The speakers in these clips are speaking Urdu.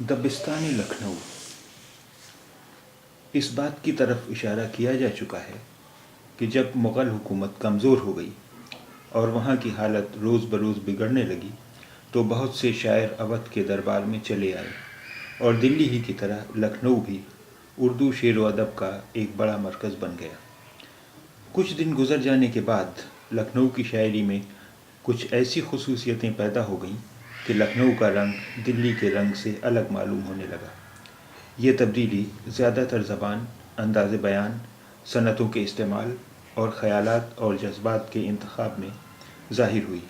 دبستان لکھنؤ۔ اس بات کی طرف اشارہ کیا جا چکا ہے کہ جب مغل حکومت کمزور ہو گئی اور وہاں کی حالت روز بروز بگڑنے لگی تو بہت سے شاعر اودھ کے دربار میں چلے آئے اور دلی ہی کی طرح لکھنؤ بھی اردو شعر و ادب کا ایک بڑا مرکز بن گیا۔ کچھ دن گزر جانے کے بعد لکھنؤ کی شاعری میں کچھ ایسی خصوصیتیں پیدا ہو گئیں کہ لکھنؤ کا رنگ دلی کے رنگ سے الگ معلوم ہونے لگا۔ یہ تبدیلی زیادہ تر زبان، انداز بیان، صنعتوں کے استعمال اور خیالات اور جذبات کے انتخاب میں ظاہر ہوئی۔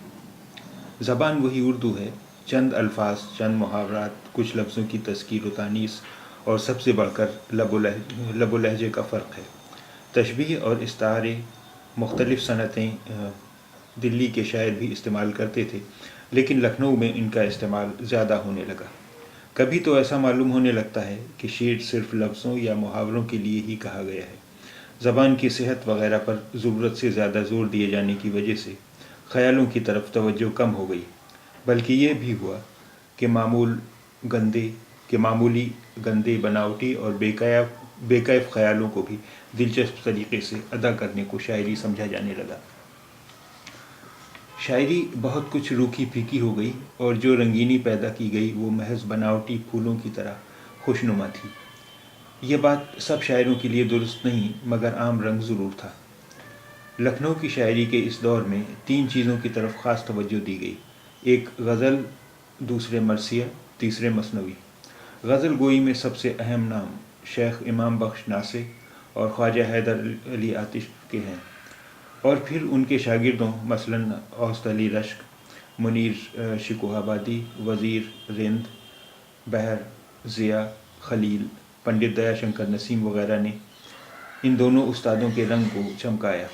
زبان وہی اردو ہے، چند الفاظ، چند محاورات، کچھ لفظوں کی تذکیر و تانیث اور سب سے بڑھ کر لب و لہجے کا فرق ہے۔ تشبیہ اور استعارے مختلف صنعتیں دلی کے شاعر بھی استعمال کرتے تھے، لیکن لکھنؤ میں ان کا استعمال زیادہ ہونے لگا۔ کبھی تو ایسا معلوم ہونے لگتا ہے کہ شعر صرف لفظوں یا محاوروں کے لیے ہی کہا گیا ہے۔ زبان کی صحت وغیرہ پر ضرورت سے زیادہ زور دیے جانے کی وجہ سے خیالوں کی طرف توجہ کم ہو گئی، بلکہ یہ بھی ہوا کہ معمولی گندے، بناوٹی اور بے کیف خیالوں کو بھی دلچسپ طریقے سے ادا کرنے کو شاعری سمجھا جانے لگا۔ شاعری بہت کچھ روکھی پھیکی ہو گئی اور جو رنگینی پیدا کی گئی وہ محض بناوٹی پھولوں کی طرح خوشنما تھی۔ یہ بات سب شاعروں کے لیے درست نہیں، مگر عام رنگ ضرور تھا۔ لکھنؤ کی شاعری کے اس دور میں 3 چیزوں کی طرف خاص توجہ دی گئی: ایک غزل، دوسرے مرثیہ، تیسرے مثنوی۔ غزل گوئی میں سب سے اہم نام شیخ امام بخش ناسک اور خواجہ حیدر علی آتش کے ہیں، اور پھر ان کے شاگردوں مثلاً اوسط علی رشک، منیر شکوہ آبادی، وزیر رند، بحر، ضیاء، خلیل، پنڈت دیا شنکر نسیم وغیرہ نے ان دونوں استادوں کے رنگ کو چمکایا۔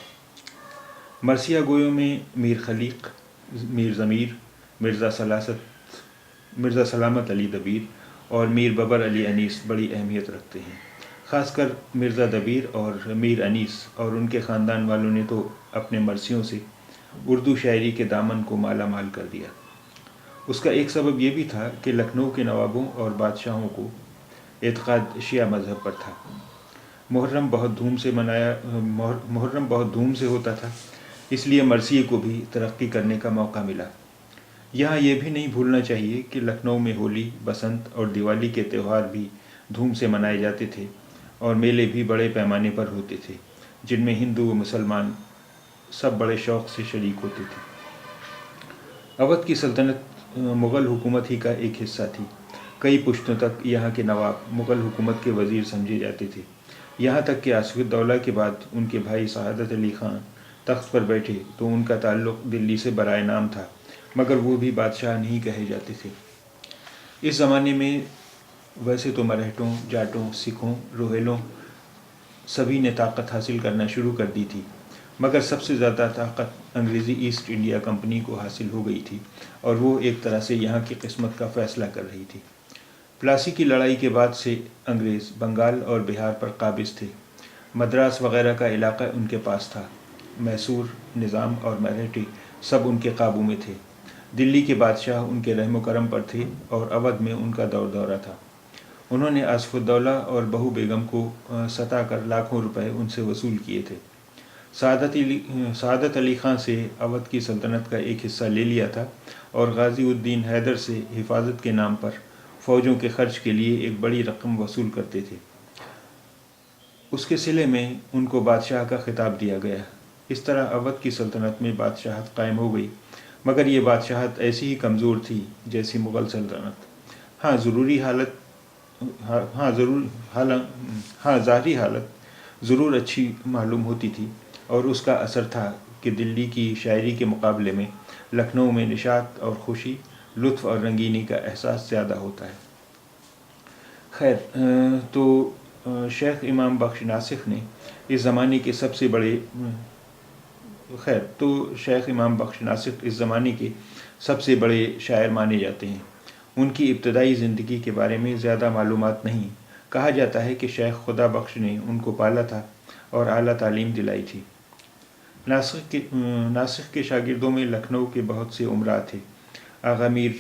مرثیہ گویوں میں میر خلیق، میر ضمیر، مرزا سلامت علی دبیر اور میر ببر علی انیس بڑی اہمیت رکھتے ہیں۔ خاص کر مرزا دبیر اور میر انیس اور ان کے خاندان والوں نے تو اپنے مرثیوں سے اردو شاعری کے دامن کو مالا مال کر دیا۔ اس کا ایک سبب یہ بھی تھا کہ لکھنؤ کے نوابوں اور بادشاہوں کو اعتقاد شیعہ مذہب پر تھا۔ محرم بہت دھوم سے ہوتا تھا، اس لیے مرثیے کو بھی ترقی کرنے کا موقع ملا۔ یہاں یہ بھی نہیں بھولنا چاہیے کہ لکھنؤ میں ہولی، بسنت اور دیوالی کے تہوار بھی دھوم سے منائے جاتے تھے اور میلے بھی بڑے پیمانے پر ہوتے تھے، جن میں ہندو و مسلمان سب بڑے شوق سے شریک ہوتے تھے۔ اودھ کی سلطنت مغل حکومت ہی کا ایک حصہ تھی۔ کئی پشتوں تک یہاں کے نواب مغل حکومت کے وزیر سمجھے جاتے تھے، یہاں تک کہ آصف الدولہ کے بعد ان کے بھائی سعادت علی خان تخت پر بیٹھے تو ان کا تعلق دلی سے برائے نام تھا، مگر وہ بھی بادشاہ نہیں کہے جاتے تھے۔ اس زمانے میں ویسے تو مرہٹوں، جاٹوں، سکھوں، روہیلوں سبھی نے طاقت حاصل کرنا شروع کر دی تھی، مگر سب سے زیادہ طاقت انگریزی ایسٹ انڈیا کمپنی کو حاصل ہو گئی تھی اور وہ ایک طرح سے یہاں کی قسمت کا فیصلہ کر رہی تھی۔ پلاسی کی لڑائی کے بعد سے انگریز بنگال اور بہار پر قابض تھے۔ مدراس وغیرہ کا علاقہ ان کے پاس تھا۔ میسور، نظام اور مرہٹے سب ان کے قابو میں تھے۔ دلی کے بادشاہ ان کے رحم و کرم پر تھے اور اودھ میں ان کا دورہ تھا۔ انہوں نے آصف الدولہ اور بہو بیگم کو ستا کر لاکھوں روپے ان سے وصول کیے تھے۔ سعادت علی خان سے اودھ کی سلطنت کا ایک حصہ لے لیا تھا اور غازی الدین حیدر سے حفاظت کے نام پر فوجوں کے خرچ کے لیے ایک بڑی رقم وصول کرتے تھے۔ اس کے صلے میں ان کو بادشاہ کا خطاب دیا گیا۔ اس طرح اودھ کی سلطنت میں بادشاہت قائم ہو گئی، مگر یہ بادشاہت ایسی ہی کمزور تھی جیسی مغل سلطنت۔ ظاہری حالت ضرور اچھی معلوم ہوتی تھی اور اس کا اثر تھا کہ دلی کی شاعری کے مقابلے میں لکھنؤ میں نشاط اور خوشی، لطف اور رنگینی کا احساس زیادہ ہوتا ہے۔ تو شیخ امام بخش ناسک اس زمانے کے سب سے بڑے شاعر مانے جاتے ہیں۔ ان کی ابتدائی زندگی کے بارے میں زیادہ معلومات نہیں۔ کہا جاتا ہے کہ شیخ خدا بخش نے ان کو پالا تھا اور اعلیٰ تعلیم دلائی تھی۔ ناسک کے شاگردوں میں لکھنؤ کے بہت سے امراء تھے۔ آغا میر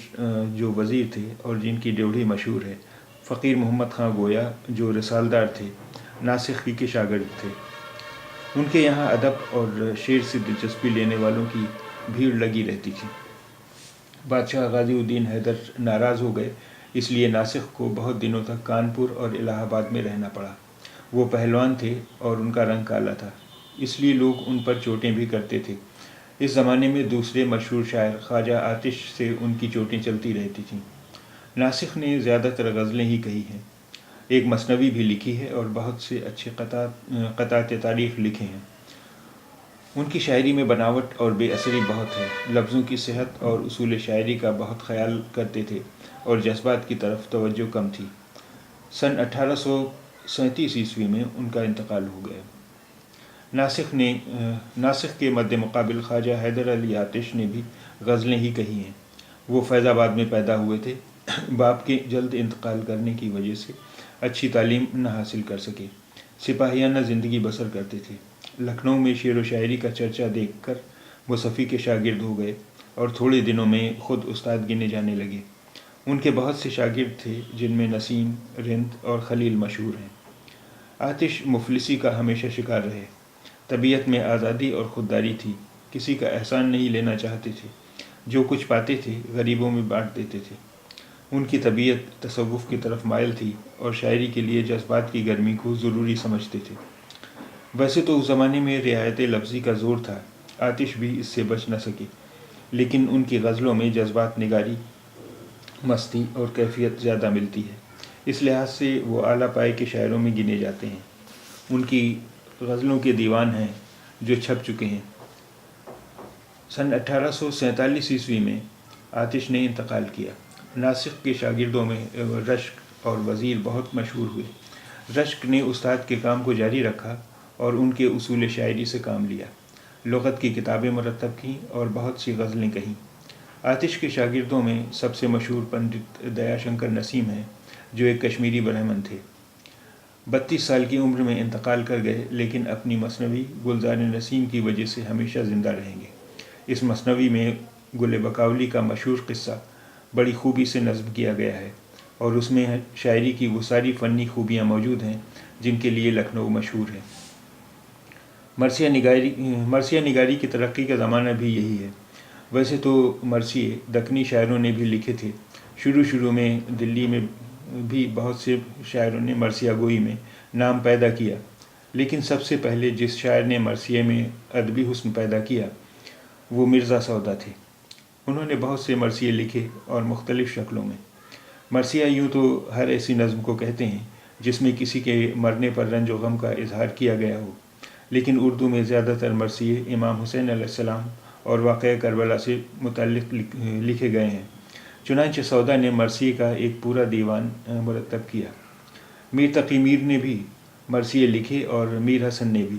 جو وزیر تھے اور جن کی ڈیوڑھی مشہور ہے، فقیر محمد خان گویا جو رسالدار تھے، ناسخ کے شاگرد تھے۔ ان کے یہاں ادب اور شعر سے دلچسپی لینے والوں کی بھیڑ لگی رہتی تھی۔ بادشاہ غازی الدین حیدر ناراض ہو گئے، اس لیے ناسخ کو بہت دنوں تک کانپور اور الہ آباد میں رہنا پڑا۔ وہ پہلوان تھے اور ان کا رنگ کالا تھا، اس لیے لوگ ان پر چوٹیں بھی کرتے تھے۔ اس زمانے میں دوسرے مشہور شاعر خواجہ آتش سے ان کی چوٹیں چلتی رہتی تھیں۔ ناسخ نے زیادہ تر غزلیں ہی کہی ہیں، ایک مثنوی بھی لکھی ہے اور بہت سے اچھے قطعات تاریخ لکھے ہیں۔ ان کی شاعری میں بناوٹ اور بے اثری بہت ہے، لفظوں کی صحت اور اصول شاعری کا بہت خیال کرتے تھے اور جذبات کی طرف توجہ کم تھی۔ سن 1837 میں ان کا انتقال ہو گیا۔ ناسخ کے مد مقابل خواجہ حیدر علی آتش نے بھی غزلیں ہی کہی ہیں۔ وہ فیض آباد میں پیدا ہوئے تھے، باپ کے جلد انتقال کرنے کی وجہ سے اچھی تعلیم نہ حاصل کر سکے، سپاہیانہ زندگی بسر کرتے تھے۔ لکھنؤ میں شعر و شاعری کا چرچا دیکھ کر وہ صفی کے شاگرد ہو گئے اور تھوڑے دنوں میں خود استاد گنے جانے لگے۔ ان کے بہت سے شاگرد تھے جن میں نسیم، رند اور خلیل مشہور ہیں۔ آتش مفلسی کا ہمیشہ شکار رہے، طبیعت میں آزادی اور خودداری تھی، کسی کا احسان نہیں لینا چاہتے تھے، جو کچھ پاتے تھے غریبوں میں بانٹ دیتے تھے۔ ان کی طبیعت تصوف کی طرف مائل تھی اور شاعری کے لیے جذبات کی گرمی کو ضروری سمجھتے تھے۔ ویسے تو اس زمانے میں رعایت لفظی کا زور تھا، آتش بھی اس سے بچ نہ سکے، لیکن ان کی غزلوں میں جذبات نگاری، مستی اور کیفیت زیادہ ملتی ہے، اس لحاظ سے وہ اعلیٰ پائے کے شاعروں میں گنے جاتے ہیں۔ ان کی غزلوں کے دیوان ہیں جو چھپ چکے ہیں۔ سن 1847 میں آتش نے انتقال کیا۔ ناسخ کے شاگردوں میں رشک اور وزیر بہت مشہور ہوئے۔ رشک نے استاد کے کام کو جاری رکھا اور ان کے اصول شاعری سے کام لیا، لغت کی کتابیں مرتب کیں اور بہت سی غزلیں کہیں۔ آتش کے شاگردوں میں سب سے مشہور پنڈت دیا شنکر نسیم ہیں، جو ایک کشمیری برہمن تھے۔ 32 سال کی عمر میں انتقال کر گئے، لیکن اپنی مثنوی گلزار نسیم کی وجہ سے ہمیشہ زندہ رہیں گے۔ اس مثنوی میں گل بکاولی کا مشہور قصہ بڑی خوبی سے نظم کیا گیا ہے اور اس میں شاعری کی وہ ساری فنی خوبیاں موجود ہیں جن کے لیے لکھنؤ مشہور ہے۔ مرثیہ نگاری کی ترقی کا زمانہ بھی یہی ہے۔ ویسے تو مرثیے دکنی شاعروں نے بھی لکھے تھے، شروع میں دلی میں بھی بہت سے شاعروں نے مرثیہ گوئی میں نام پیدا کیا، لیکن سب سے پہلے جس شاعر نے مرثیے میں ادبی حسن پیدا کیا وہ مرزا سودا تھے۔ انہوں نے بہت سے مرثیے لکھے اور مختلف شکلوں میں۔ مرثیہ یوں تو ہر ایسی نظم کو کہتے ہیں جس میں کسی کے مرنے پر رنج و غم کا اظہار کیا گیا ہو، لیکن اردو میں زیادہ تر مرثیے امام حسین علیہ السلام اور واقعہ کربلا سے متعلق لکھے گئے ہیں۔ چنانچہ سودا نے مرثیے کا ایک پورا دیوان مرتب کیا۔ میر تقی میر نے بھی مرثیے لکھے اور میر حسن نے بھی۔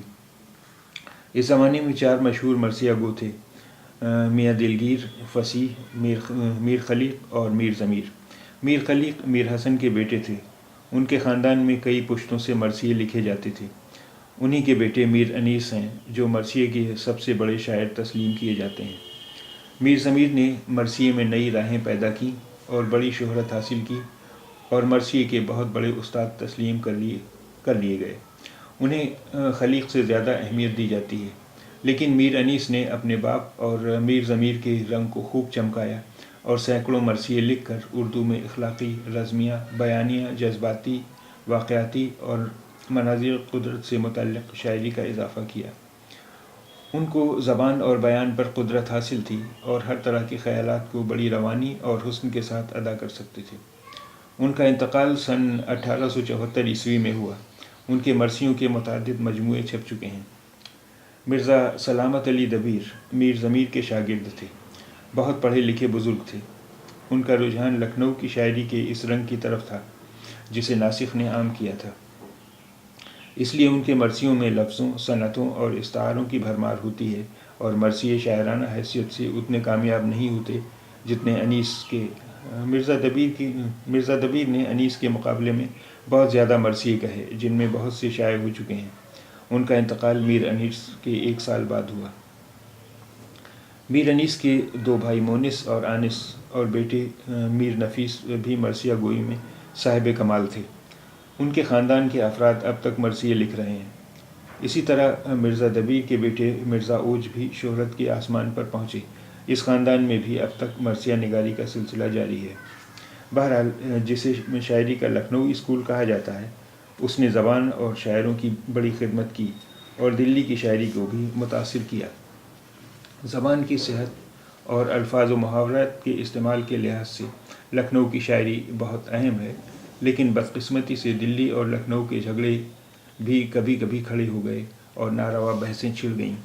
اس زمانے میں 4 مشہور مرثیہ گو تھے، میاں دلگیر، فصیح، میر خلیق اور میر ضمیر۔ میر خلیق میر حسن کے بیٹے تھے۔ ان کے خاندان میں کئی پشتوں سے مرثیے لکھے جاتے تھے۔ انہی کے بیٹے میر انیس ہیں جو مرثیے کے سب سے بڑے شاعر تسلیم کیے جاتے ہیں۔ میر ضمیر نے مرثیے میں نئی راہیں پیدا کیں اور بڑی شہرت حاصل کی اور مرثیے کے بہت بڑے استاد تسلیم کر لیے گئے۔ انہیں خلیق سے زیادہ اہمیت دی جاتی ہے، لیکن میر انیس نے اپنے باپ اور میر ضمیر کے رنگ کو خوب چمکایا اور سینکڑوں مرثیے لکھ کر اردو میں اخلاقی، رزمیہ، بیانیہ، جذباتی، واقعاتی اور مناظر قدرت سے متعلق شاعری کا اضافہ کیا۔ ان کو زبان اور بیان پر قدرت حاصل تھی اور ہر طرح کے خیالات کو بڑی روانی اور حسن کے ساتھ ادا کر سکتے تھے۔ ان کا انتقال سن 1874 میں ہوا۔ ان کے مرثیوں کے متعدد مجموعے چھپ چکے ہیں۔ مرزا سلامت علی دبیر میر ضمیر کے شاگرد تھے، بہت پڑھے لکھے بزرگ تھے۔ ان کا رجحان لکھنؤ کی شاعری کے اس رنگ کی طرف تھا جسے ناسخ نے عام کیا تھا، اس لیے ان کے مرثیوں میں لفظوں، صنعتوں اور استعاروں کی بھرمار ہوتی ہے اور مرثیے شاعرانہ حیثیت سے اتنے کامیاب نہیں ہوتے جتنے انیس کے۔ مرزا دبیر نے انیس کے مقابلے میں بہت زیادہ مرثیے کہے جن میں بہت سے شائع ہو چکے ہیں۔ ان کا انتقال میر انیس کے 1 سال بعد ہوا۔ میر انیس کے دو بھائی مونس اور آنس اور بیٹے میر نفیس بھی مرثیہ گوئی میں صاحب کمال تھے۔ ان کے خاندان کے افراد اب تک مرثیے لکھ رہے ہیں۔ اسی طرح مرزا دبیر کے بیٹے مرزا اوج بھی شہرت کے آسمان پر پہنچے۔ اس خاندان میں بھی اب تک مرثیہ نگاری کا سلسلہ جاری ہے۔ بہرحال جسے شاعری کا لکھنؤ اسکول کہا جاتا ہے، اس نے زبان اور شاعروں کی بڑی خدمت کی اور دلی کی شاعری کو بھی متاثر کیا۔ زبان کی صحت اور الفاظ و محاورات کے استعمال کے لحاظ سے لکھنؤ کی شاعری بہت اہم ہے، لیکن بدقسمتی سے دلی اور لکھنؤ کے جھگڑے بھی کبھی کبھی کھڑے ہو گئے اور ناروا بحثیں چھڑ گئیں۔